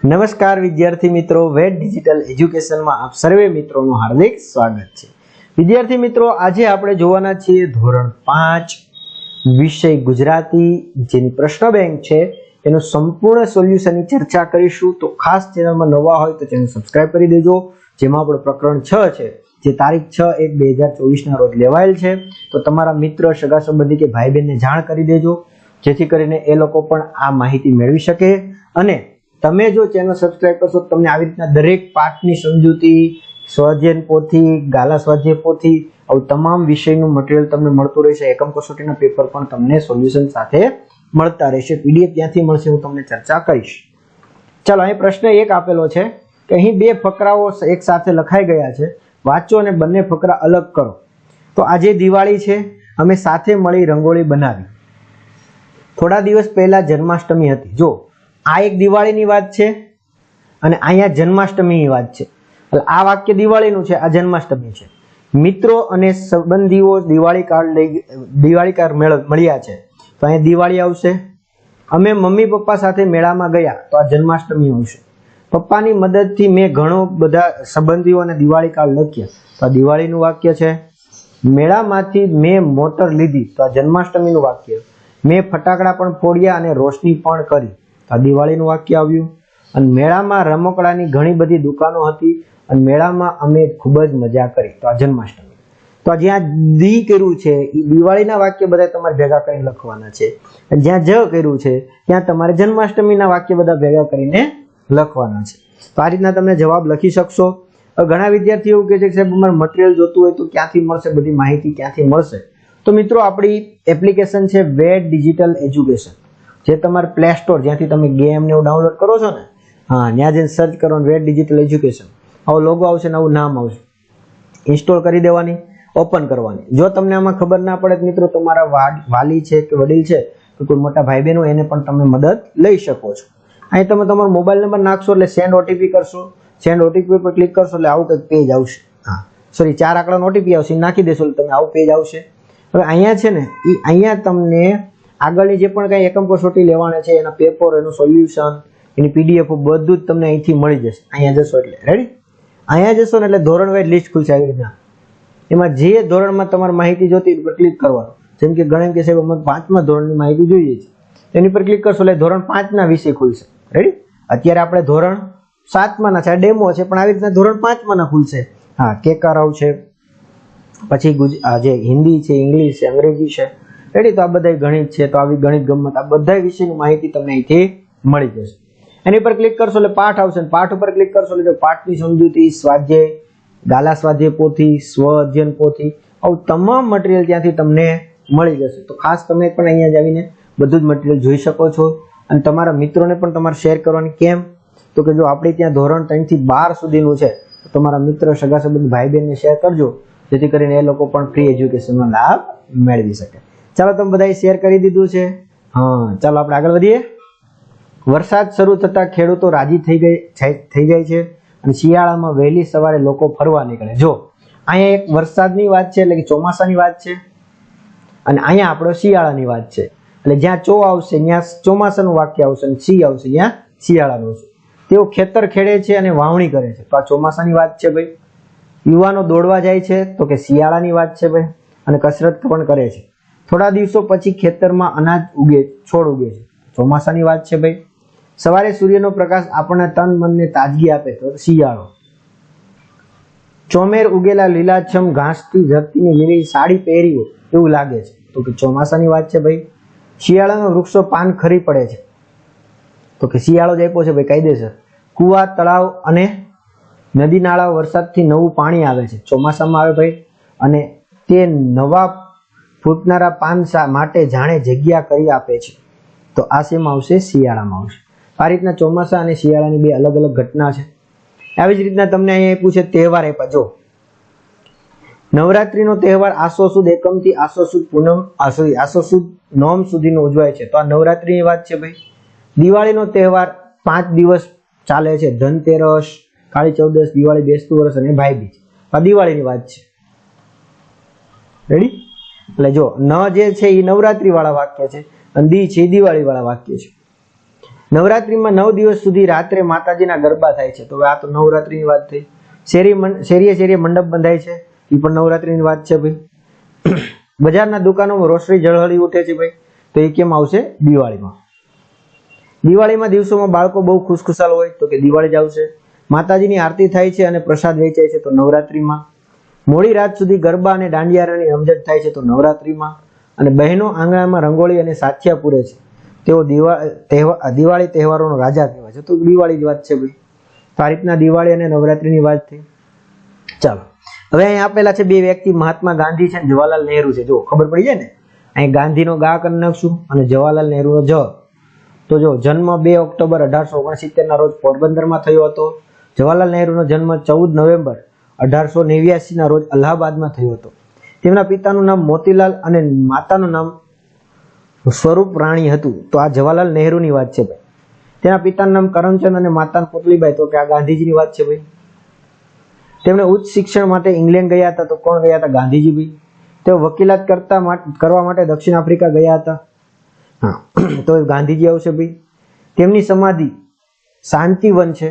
નમસ્કાર વિદ્યાર્થી મિત્રો, વેટ ડિજિટલ એજ્યુકેશનમાં આપ સર્વે મિત્રોનું હાર્દિક સ્વાગત છે। વિદ્યાર્થી મિત્રો, આજે આપણે જોવાના છીએ ધોરણ 5 વિષય ગુજરાતી, જેની પ્રશ્ન બેંક છે એનું સંપૂર્ણ સોલ્યુશનની ચર્ચા કરીશું। તો ખાસ ચેનલમાં નવા હોય તો ચેનલ સબસ્ક્રાઇબ કરી દેજો। જેમાં આપણું પ્રકરણ 6 છે, જે તારીખ 6/1/2024 ના રોજ લેવાયેલ છે। તો તમારા મિત્ર, સગા સંબંધી કે ભાઈ બહેનને જાણ કરી દેજો, જેથી કરીને એ લોકો પણ આ માહિતી મેળવી શકે। અને તમે જો ચેનલ સબસ્ક્રાઇબ કરશો તો તમને આવી રીતના દરેક પાઠની સમજૂતી, સ્વાધ્યાય પોથી, ગાલા સ્વાધ્યાય પોથી, આવું તમામ વિષયનું મટીરીયલ તમને મળતું રહેશે। એકમ કસોટીના પેપર પણ તમને સોલ્યુશન સાથે મળતા રહેશે। પીડીએફ ત્યાંથી મળશે, હું તમને ચર્ચા કરીશ। ચાલો, અહીં પ્રશ્ન 1 આપેલો છે કે અહીં બે ફકરાઓ એક સાથે લખાઈ ગયા છે, વાંચો અને બંને ફકરા અલગ કરો। તો આજે દિવાળી છે, અમે સાથે મળી રંગોળી બનાવી। થોડા દિવસ પહેલા જન્માષ્ટમી હતી। જો આ એક દિવાળીની વાત છે અને અહીંયા જન્માષ્ટમીની વાત છે। એટલે આ વાક્ય દિવાળીનું છે, આ જન્માષ્ટમી છે। મિત્રો અને સંબંધીઓ દિવાળી મળ્યા છે, તો અહીંયા દિવાળી આવશે। અમે મમ્મી પપ્પા સાથે મેળામાં ગયા, તો આ જન્માષ્ટમી આવશે। પપ્પાની મદદથી મેં ઘણો બધા સંબંધીઓને દિવાળી કાર્ડ લખ્યા, તો આ દિવાળીનું વાક્ય છે। મેળામાંથી મેં મોટર લીધી, તો આ જન્માષ્ટમીનું વાક્ય। મેં ફટાકડા પણ ફોડ્યા અને રોશની પણ કરી, આ દિવાળીનું વાક્ય આવ્યું। અને મેળામાં રમકડાની ઘણી બધી દુકાનો હતી અને મેળામાં અમે ખૂબ જ મજા કરી, તો આ જન્માષ્ટમી। તો જ્યાં દી કર્યું છે એ દિવાળીના વાક્ય બધા તમારે ભેગા કરીને લખવાના છે, અને જ્યાં જ કર્યું છે ત્યાં તમારે જન્માષ્ટમીના વાક્ય બધા ભેગા કરીને લખવાના છે। તો આ રીતના તમે જવાબ લખી શકશો। ઘણા વિદ્યાર્થીઓ એવું કહે છે કે સાહેબ અમારે મટીરીયલ જોતું હોય તો ક્યાંથી મળશે, બધી માહિતી ક્યાંથી મળશે? તો મિત્રો, આપણી એપ્લિકેશન છે વેટ ડિજિટલ એજ્યુકેશન, જે તમારે પ્લે સ્ટોર, જ્યાંથી તમે ગેમ ને એવું ડાઉનલોડ કરો છો ને, હા, ત્યાં જઈને સર્ચ કરો વેટ ડિજિટલ એજ્યુકેશન, આવો લોગો આવશે ને આવું નામ આવશે, ઇન્સ્ટોલ કરી દેવાની, ઓપન કરવાની। જો તમને આમાં ખબર ના પડે મિત્રો, તમારા વાલી છે કે વડીલ છે કે કોઈ મોટા ભાઈ બહેન હોય, એને પણ તમે મદદ લઈ શકો છો। અહીં તમે તમારો મોબાઈલ નંબર નાખશો એટલે સેન્ડ ઓટીપી કરશો, સેન્ડ ઓટીપી પર ક્લિક કરશો એટલે આવું કંઈક પેજ આવશે। હા, સોરી, 4 આંકડાનો ઓટીપી આવશે, નાખી દેશો એટલે તમે આવું પેજ આવશે। હવે અહીંયા છે ને, અહીંયા તમને આગળની જે પણ કઈ એકમ કસોટી લેવાના છે, એના પેપર, એનું સોલ્યુશન, એની પીડીએફ બધું જ તમને અહીંથી મળી જશે। અહીંયા જશો એટલે રેડી, અહીંયા જશો ને એટલે ધોરણ વાઇઝ લિસ્ટ ખુલશે આવી રીતના। એમાં જે ધોરણમાં તમારે માહિતી જોતી ઉપર ક્લિક કરવાનું। જેમ કે ગણિત કે સાહેબ અમે 5મા ધોરણની માહિતી જોઈએ છે, એની પર ક્લિક કરશો એટલે ધોરણ 5ના વિષય ખુલશે। રેડી, અત્યારે આપણે ધોરણ 7માના છે, ડેમો છે, પણ આવી રીતના ધોરણ 5માના ખુલશે। હા, કેકારાવ છે, પછી જે હિન્દી છે, ઇંગ્લિશ છે, અંગ્રેજી છે, રેડી। તો આ બધા ગણિત છે, તો આવી ગણિત, ગમત, આ બધા વિષયની માહિતી તમને અહીંથી મળી જશે। એની પર ક્લિક કરશો એટલે પાઠ આવશે, પાઠ ઉપર ક્લિક કરશો એટલે પાઠની સમજૂતી, સ્વાધ્યાય, ગાલા સ્વાધ્યાય પોથી, સ્વ અધ્યયન પોથી, આવું તમામ મટીરીયલ ત્યાંથી તમને મળી જશે। તો ખાસ તમે પણ અહીંયા જ આવીને બધું જ મટીરીયલ જોઈ શકો છો, અને તમારા મિત્રોને પણ તમારે શેર કરવાની। કેમ? તો કે જો આપણે ત્યાં ધોરણ 3 થી 12 સુધીનું છે, તો તમારા મિત્ર, સગા સંબંધી, ભાઈ બહેનને શેર કરજો, જેથી કરીને એ લોકો પણ ફ્રી એજ્યુકેશનનો લાભ મેળવી શકે। ચાલો, તમે બધાએ શેર કરી દીધું છે? હા, ચાલો આપણે આગળ વધીએ। વરસાદ શરૂ થતા ખેડૂતો રાજી થઈ જાય છે અને શિયાળામાં વહેલી સવારે લોકો ફરવા નીકળે। જો અહીંયા એક વરસાદની વાત છે, એટલે કે ચોમાસાની વાત છે, અને અહીંયા આપણો શિયાળાની વાત છે। એટલે જ્યાં ચો આવશે ત્યાં ચોમાસાનું વાક્ય આવશે, અને સી આવશે ત્યાં શિયાળાનું આવશે। તેઓ ખેતર ખેડે છે અને વાવણી કરે છે, તો આ ચોમાસાની વાત છે ભાઈ। યુવાનો દોડવા જાય છે, તો કે શિયાળાની વાત છે ભાઈ, અને કસરત પણ કરે છે। થોડા દિવસો પછી ખેતરમાં અનાજ છોડ ઉગે છે, ચોમાસાની વાત છે ભાઈ। સવારે સૂર્યનો પ્રકાશ આપણને તન મનને તાજગી આપે, તો શિયાળો। ચોમેર ઉગેલા લીલાછમ ઘાસથી ધરતીની લીલી સાડી પહેરી એવું લાગે છે, તો કે ચોમાસાની વાત છે ભાઈ। શિયાળામાં વૃક્ષો પાન ખરી પડે છે, તો કે શિયાળો જ આપ્યો છે ભાઈ, કાયદેસર। કુવા, તળાવ અને નદી નાળા વરસાદથી નવું પાણી આવે છે, ચોમાસામાં આવે ભાઈ। અને તે નવા ફૂટનારા પાન માટે જાણે જગ્યા કરી આપે છે, તો આ શેમાં આવશે? શિયાળામાં આવશે। આ રીતના ચોમાસા અને શિયાળાની બે અલગ અલગ ઘટના છે। આવી જ રીતના તમને અહીંયા આપ્યું છે તહેવાર આપ્યા। જો નવરાત્રીનો તહેવાર આસો સુદ એકમથી આસો સુદ નોમ સુધીનો ઉજવાય છે, તો આ નવરાત્રીની વાત છે ભાઈ। દિવાળીનો તહેવાર 5 દિવસ ચાલે છે, ધનતેરસ, કાળી ચૌદસ, દિવાળી, બેસતું વર્ષ અને ભાઈબીજ, આ દિવાળીની વાત છે। રેડી, એટલે જો ન જે છે એ નવરાત્રી વાળા વાક્ય છે, અને દી છે એ દિવાળી વાળા વાક્ય છે। નવરાત્રીમાં 9 દિવસ સુધી રાત્રે માતાજીના ગરબા થાય છે. તો આ તો નવરાત્રીની વાત થઈ. શેરીએ મંડપ બંધાય છે, એ પણ નવરાત્રીની વાત છે ભાઈ. બજારના દુકાનોમાં રોશની ઝળહળી ઉઠે છે ભાઈ. તો એ કેમ આવશે? દિવાળીમાં. દિવાળીમાં દિવસોમાં બાળકો બહુ ખુશખુશાલ હોય, તો કે દિવાળી જ આવશે. માતાજીની આરતી થાય છે અને પ્રસાદ વેચાય છે, તો નવરાત્રીમાં. મોડી રાત સુધી ગરબા અને દાંડિયારાની રમઝટ થાય છે, તો નવરાત્રીમાં. અને બહેનો આંગણામાં રંગોળી અને સાથિયા પૂરે છે, તેઓ દિવાળી તહેવારોનો રાજા કહેવાય છે. તો દિવાળી જ વાત છે ભાઈ. તો આ રીતના દિવાળી અને નવરાત્રીની વાત થઈ. ચાલો, હવે અહીં આપેલા છે બે વ્યક્તિ, મહાત્મા ગાંધી છે અને જવાહરલાલ નહેરુ છે. જો ખબર પડી જાય ને, અહીં ગાંધીનો ગા કરી નાખશું અને જવાહરલાલ નહેરુનો જ. તો જો જન્મ 2 ઓક્ટોબર 1869 ના રોજ પોરબંદરમાં થયો હતો. જવાહરલાલ નહેરુનો જન્મ 14 નવેમ્બર 1889 ના રોજ અલ્હાબાદમાં થયો હતો. તેમના પિતાનું નામ મોતીલાલ અને માતાનું નામ સ્વરૂપ રાણી હતું. તો આ જવાહરલાલ નહેરુની વાત છે ભાઈ. તેના પિતાનું નામ કરમચંદ અને માતાનું પુતલીબાઈ. તો કે આ ગાંધીજીની વાત છે ભાઈ. તેમણે ઉચ્ચ શિક્ષણ માટે ઇંગ્લેન્ડ ગયા હતા. તો કોણ ગયા હતા? ગાંધીજી ભાઈ. તેઓ વકીલાત કરવા માટે દક્ષિણ આફ્રિકા ગયા હતા. હા, તો ગાંધીજી આવશે ભાઈ. તેમની સમાધિ શાંતિવન છે.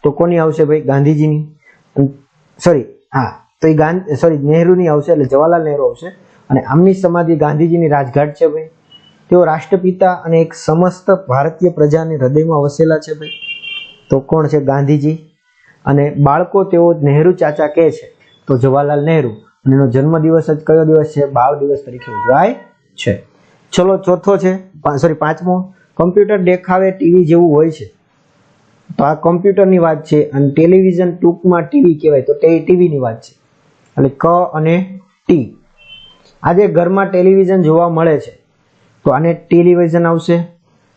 તો કોની આવશે ભાઈ? ગાંધીજીની. નહેરુની આવશે, એટલે જવાહરલાલ નહેરુ આવશે. અને આમની સમાધિ ગાંધીજીની રાજઘાટ છે ભાઈ. તેઓ રાષ્ટ્રપિતા અને એક સમસ્ત ભારતીય પ્રજાની હૃદયમાં વસેલા છે ભાઈ. તો કોણ છે? ગાંધીજી. અને બાળકો તેઓ નહેરુ ચાચા કહે છે, તો જવાહરલાલ નહેરુ. અને એનો જન્મદિવસ જ કયો દિવસ છે? બાળ દિવસ તરીકે ઉજવાય છે. ચલો, ચોથો છે, પાંચમો. કમ્પ્યુટર દેખાવે ટીવી જેવું હોય છે. તો આ કમ્પ્યુટરની વાત છે. અને ટેલિવિઝન ટૂંકમાં ટીવી કહેવાય, તો ટીવીની વાત છે. એટલે ક અને ટી. આજે ઘરમાં ટેલિવિઝન જોવા મળે છે, તો આને ટેલિવિઝન આવશે.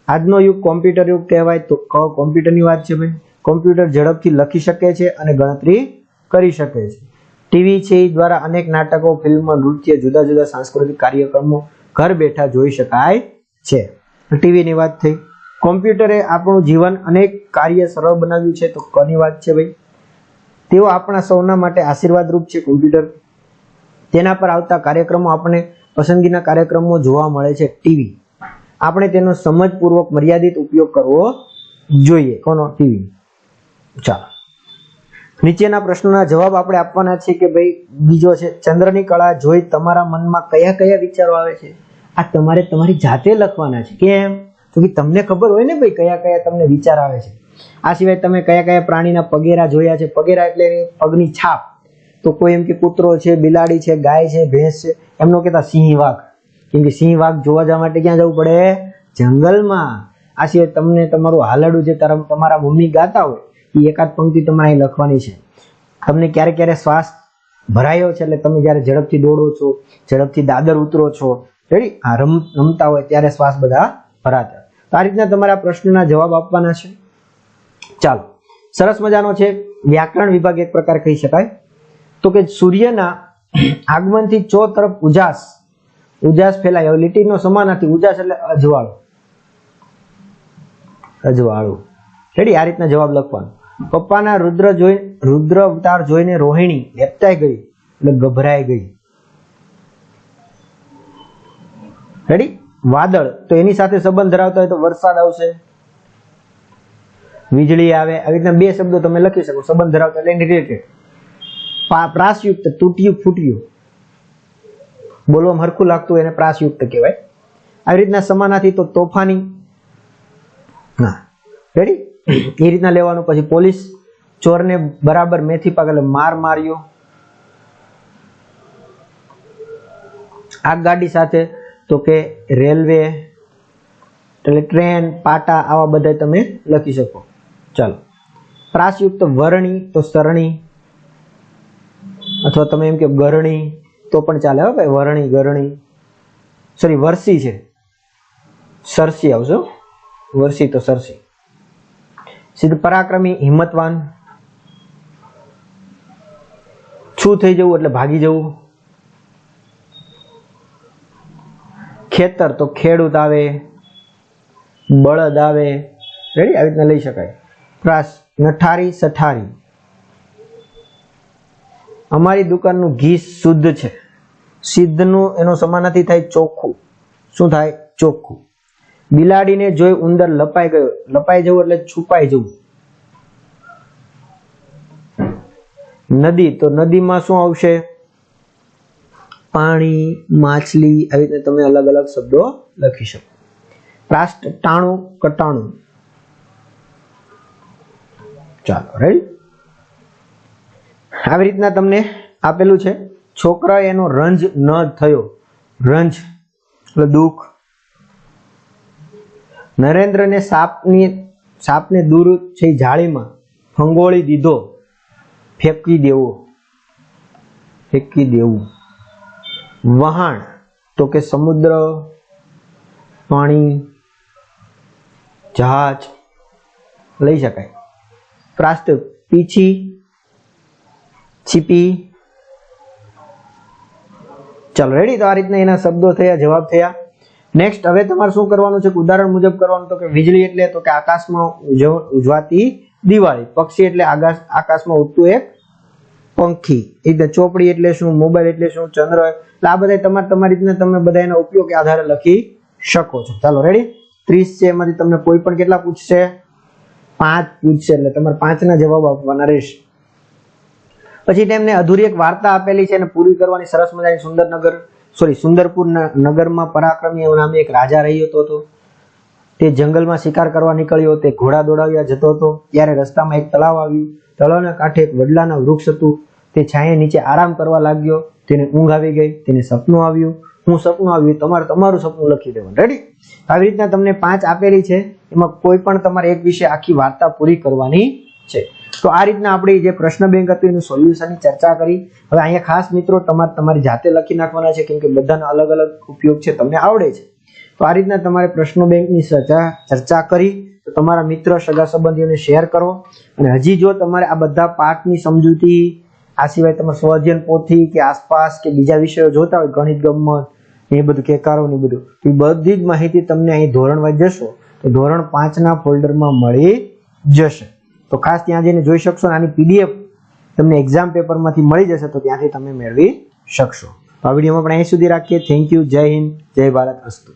આજનો યુગ કોમ્પ્યુટર યુગ કહેવાય, તો ક કોમ્પ્યુટરની વાત છે ભાઈ. કોમ્પ્યુટર ઝડપથી લખી શકે છે અને ગણતરી કરી શકે છે. ટીવી છે એ દ્વારા અનેક નાટકો, ફિલ્મ, નૃત્ય, જુદા જુદા સાંસ્કૃતિક કાર્યક્રમો ઘર બેઠા જોઈ શકાય છે. ટીવીની વાત થઈ. કોમ્પ્યુટરે આપણું જીવન અનેક કાર્ય સરળ બનાવ્યું છે, તો કોની વાત છે ભાઈ? તેઓ આપણા સૌના માટે આશીર્વાદરૂપ છે કોમ્પ્યુટર. તેના પર આવતા કાર્યક્રમો આપણે પસંદગીના કાર્યક્રમો જોવા મળે છે. ટીવી. આપણે તેનો સમજપૂર્વક મર્યાદિત ઉપયોગ કરવો જોઈએ. કોનો? ટીવી. ચાલો, નીચેના પ્રશ્નોના જવાબ આપણે આપવાના છે કે ભાઈ બીજો છે, ચંદ્રની કળા જોઈ તમારા મનમાં કયા કયા વિચારો આવે છે? આ તમારે તમારી જાતે લખવાના છે. કેમ? તો કે તમને ખબર હોય ને ભાઈ કયા કયા તમને વિચાર આવે છે. આ સિવાય તમે કયા કયા પ્રાણીના પગેરા જોયા છે? પગેરા એટલે પગની છાપ. તો કોઈ એમ કે કૂતરો છે, બિલાડી છે, ગાય છે, ભેંસ છે. એમનો કહેતા સિંહ, વાઘ. કેમ કે સિંહ, વાઘ જોવા જવા માટે ક્યાં જવું પડે? જંગલમાં. આ સિવાય તમને તમારું હાલડું જે તમારા મમ્મી ગાતા હોય એ એકાદ પંક્તિ તમારે અહીં લખવાની છે. તમને ક્યારે ક્યારે શ્વાસ ભરાયો છે, એટલે તમે જ્યારે ઝડપથી દોડો છો, ઝડપથી દાદર ઉતરો છો, રેડી, આ રમતા હોય ત્યારે શ્વાસ બધા ભરાતા. તો આ રીતના તમારા પ્રશ્નના જવાબ આપવાના છે. ચાલો, સરસ મજાનો છે. વ્યાકરણ વિભાગ એક પ્રકાર કહી શકાય. તો કે સૂર્યના આગમનથી ચો તરફ ઉજાસ ફેલાય. હવે લીટીનો સમાનાર્થી ઉજાસ એટલે અજવાળું. રેડી, આ રીતના જવાબ લખવાનો. પપ્પાના રુદ્ર અવતાર જોઈને રોહિણી લેપતાઈ ગઈ, એટલે ગભરાઈ ગઈ. રેડી. વાદળ, તો એની સાથે સંબંધ ધરાવતા હોય તો વરસાદ આવશે. વીજળી આવે. આવી રીતના બે શબ્દો તમે લખી શકો સંબંધ ધરાવતા એટલે રિલેટેડ. પ્રાસયુક્ત, તૂટ્યું ફૂટ્યું, બોલવામાં હરખું લાગતું એને પ્રાસયુક્ત કહેવાય. આવી રીતના સમાનાર્થી તો તોફાની. હા, રેડી. એ રીતના લેવાનું. પછી પોલીસ ચોરને બરાબર મેથી પાક એટલે માર માર્યો. આગગાડી સાથે તો કે રેલવે એટલે ટ્રેન, પાટા, આવા બધા તમે લખી શકો. ચાલો, પ્રાસયુક્ત વર્ણી તો સરણી, અથવા તમે એમ કે ગરણી તો પણ ચાલે. હો ભાઈ, વર્ણી, ગરણી. વર્ષી છે, સરસી આવશે. વર્ષી તો સરસી. સિદ્ધ પરાક્રમી, હિંમતવાન. છું થઈ જવું એટલે ભાગી જવું. ખેતર તો ખેડૂત આવે, બળદ આવે. રેડી, આવી રીતના લઈ શકાય. પ્રાસ, નઠારી, સઠારી. અમારી દુકાનનું ઘી શુદ્ધ છે. સિદ્ધનું એનો સમાનાર્થી થાય ચોખ્ખું. શું થાય? ચોખ્ખું. બિલાડીને જોઈ ઉંદર લપાઈ ગયો. લપાઈ જવું એટલે છુપાઈ જવું. નદી, તો નદીમાં શું આવશે? પાણી, માછલી, આવી રીતે તમે અલગ અલગ શબ્દો લખી શકો. રાષ્ટ્ર, ટાણું, કટાણું. ચાલો રાઈટ. આવી રીતના તમને આપેલું છે. છોકરા એનો રંજ ન થયો. રંજ એટલે દુઃખ. નરેન્દ્રને સાપને દૂર છે જાળીમાં ફંગોળી દીધો. ફેંકી દેવો. ફેંકી દેવું. વહાણ તો કે સમુદ્ર, પાણી, જહાજ લઈ શકાય. પ્રાસ્ત, પીછી, છીપી. ચાલો રેડી. તો આ રીતના એના શબ્દો થયા, જવાબ થયા. નેક્સ્ટ હવે તમારે શું કરવાનું છે? ઉદાહરણ મુજબ કરવાનું. તો કે વીજળી એટલે તો કે આકાશમાં ઉજવાતી દિવાળી. પક્ષી એટલે આકાશમાં ઉડતું એક પંખી. એટલે ચોપડી એટલે શું? મોબાઈલ એટલે શું? ચંદ્ર. એટલે આ બધા તમારી રીતના તમે બધા એના ઉપયોગ આધારે લખી શકો છો. ચાલો રેડી. 30 છે, એમાંથી તમને કોઈ પણ કેટલા પૂછશે? 5 પૂછશે. એટલે તમારે 5 ના જવાબ આપવાના રહેશે. પછી તેમને અધૂરી એક વાર્તા આપેલી છે અને પૂરી કરવાની. સરસ મજાની. સુંદરપુર નગરમાં પરાક્રમી નામે એક રાજા રહ્યો હતો. તે જંગલમાં શિકાર કરવા નીકળ્યો. તે ઘોડા દોડાવ્યા જતો હતો. ત્યારે રસ્તામાં એક તળાવ આવ્યું. તળાવના કાંઠે એક વડલાના વૃક્ષ હતું. તે છાંયે નીચે આરામ કરવા લાગ્યો. તેને ઊંઘ આવી ગઈ. તેને સપનું આવ્યું. સપનું આવ્યું. તમારું સપનું લખી દેવાનું. રેડી. આવી રીતના તમને 5 આપેલી છે. એમાં કોઈ પણ તમારે એક વિશે આખી વાર્તા પૂરી કરવાની છે. તો આ રીતના આપણી જે પ્રશ્ન બેંક હતું એનું સોલ્યુશનની ચર્ચા કરી. હવે અહીંયા ખાસ મિત્રો તમારી જાતે લખી નાખવાના છે, કેમ કે બધાના અલગ અલગ ઉપયોગ છે, તમને આવડે છે. તો આ રીતના તમારે પ્રશ્ન બેંકની ચર્ચા કરી તો તમારા મિત્ર, સગા સંબંધીઓને શેર કરો. અને હજી જો તમારે આ બધા પાઠની સમજૂતી, આ સિવાય તમે સ્વઅધ્યયન પોથી કે આસપાસ કે બીજા વિષયો જોતા હોય, ગણિત, ગમ્મત એ બધું, કેકારો ને બધું, તો એ બધી જ માહિતી તમને અહીં ધોરણ વાઇઝ જશો તો ધોરણ 5 ના ફોલ્ડરમાં મળી જશે. તો ખાસ ત્યાં જઈને જોઈ શકશો. આની PDF તમને એક્ઝામ પેપરમાંથી મળી જશે, તો ત્યાંથી તમે મેળવી શકશો. આ વિડીયોમાં પણ અહીં સુધી રાખીએ. Thank you. જય હિન્દ, જય ભારત. અસ્તુ.